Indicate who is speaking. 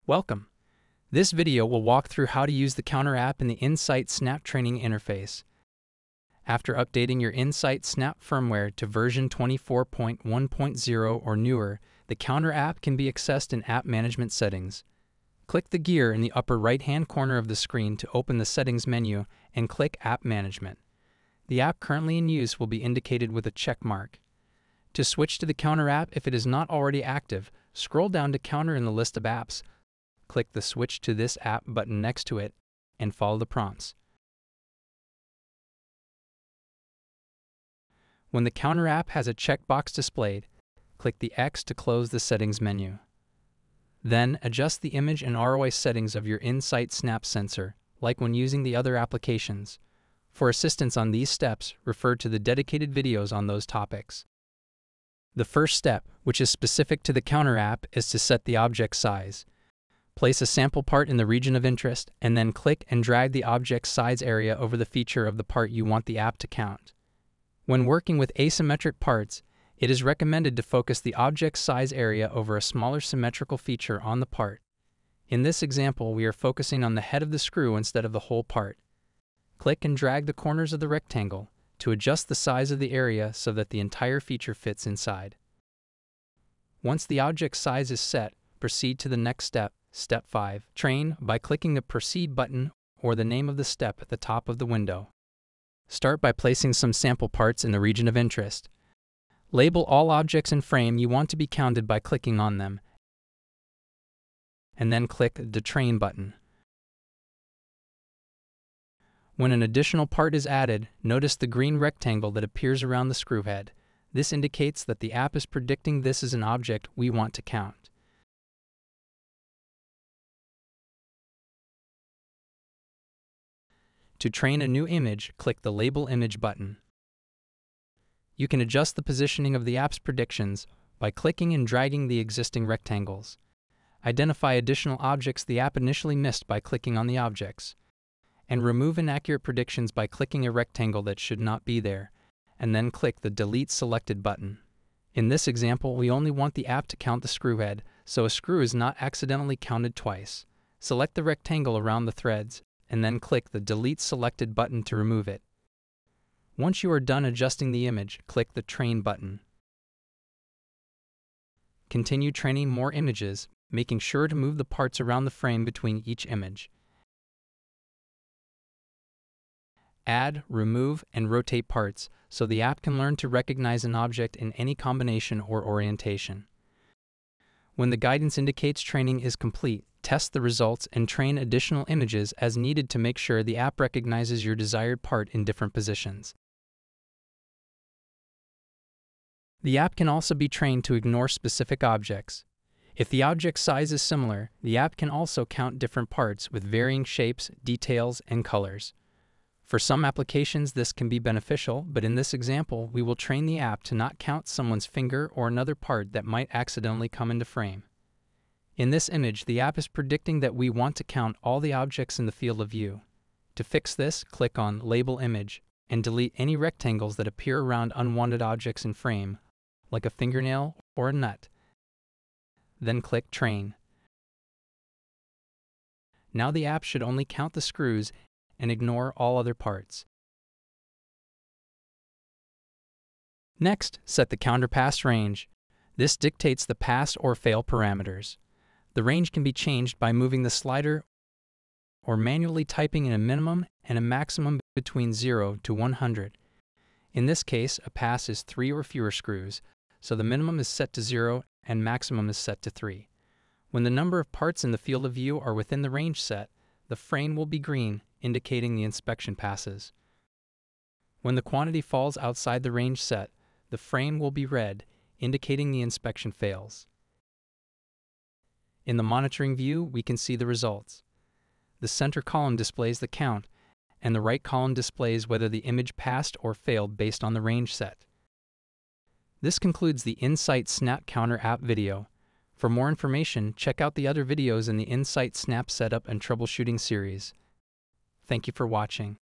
Speaker 1: Welcome. This video will walk through how to use the Counter app in the In-Sight SnAPP Training Interface. After updating your In-Sight SnAPP firmware to version 24.1.0 or newer, the Counter app can be accessed in App Management Settings. Click the gear in the upper right-hand corner of the screen to open the Settings menu and click App Management. The app currently in use will be indicated with a check mark. To switch to the Counter app if it is not already active, scroll down to Counter in the list of apps. Click the Switch to this app button next to it and follow the prompts. When the Counter app has a checkbox displayed, click the X to close the Settings menu. Then adjust the Image and ROI settings of your In-Sight SnAPP sensor, like when using the other applications. For assistance on these steps, refer to the dedicated videos on those topics. The first step, which is specific to the Counter app, is to set the object size. Place a sample part in the region of interest, and then click and drag the object size area over the feature of the part you want the app to count. When working with asymmetric parts, it is recommended to focus the object size area over a smaller symmetrical feature on the part. In this example, we are focusing on the head of the screw instead of the whole part. Click and drag the corners of the rectangle to adjust the size of the area so that the entire feature fits inside. Once the object size is set, proceed to the next step, Step 5. Train by clicking the Proceed button or the name of the step at the top of the window. Start by placing some sample parts in the region of interest. Label all objects in frame you want to be counted by clicking on them, and then click the Train button. When an additional part is added, notice the green rectangle that appears around the screw head. This indicates that the app is predicting this is an object we want to count. To train a new image, click the Label Image button. You can adjust the positioning of the app's predictions by clicking and dragging the existing rectangles. Identify additional objects the app initially missed by clicking on the objects. And remove inaccurate predictions by clicking a rectangle that should not be there, and then click the Delete Selected button. In this example, we only want the app to count the screw head, so a screw is not accidentally counted twice. Select the rectangle around the threads, and then click the Delete Selected button to remove it. Once you are done adjusting the image, click the Train button. Continue training more images, making sure to move the parts around the frame between each image. Add, remove, and rotate parts so the app can learn to recognize an object in any combination or orientation. When the guidance indicates training is complete, test the results and train additional images as needed to make sure the app recognizes your desired part in different positions. The app can also be trained to ignore specific objects. If the object size is similar, the app can also count different parts with varying shapes, details, and colors. For some applications, this can be beneficial, but in this example, we will train the app to not count someone's finger or another part that might accidentally come into frame. In this image, the app is predicting that we want to count all the objects in the field of view. To fix this, click on Label Image and delete any rectangles that appear around unwanted objects in frame, like a fingernail or a nut. Then click Train. Now the app should only count the screws and ignore all other parts. Next, set the counter pass range. This dictates the pass or fail parameters. The range can be changed by moving the slider or manually typing in a minimum and a maximum between 0 to 100. In this case, a pass is 3 or fewer screws, so the minimum is set to 0 and maximum is set to 3. When the number of parts in the field of view are within the range set, the frame will be green, indicating the inspection passes. When the quantity falls outside the range set, the frame will be red, indicating the inspection fails. In the monitoring view, we can see the results. The center column displays the count, and the right column displays whether the image passed or failed based on the range set. This concludes the In-Sight SnAPP Counter app video. For more information, check out the other videos in the In-Sight SnAPP Setup and Troubleshooting series. Thank you for watching.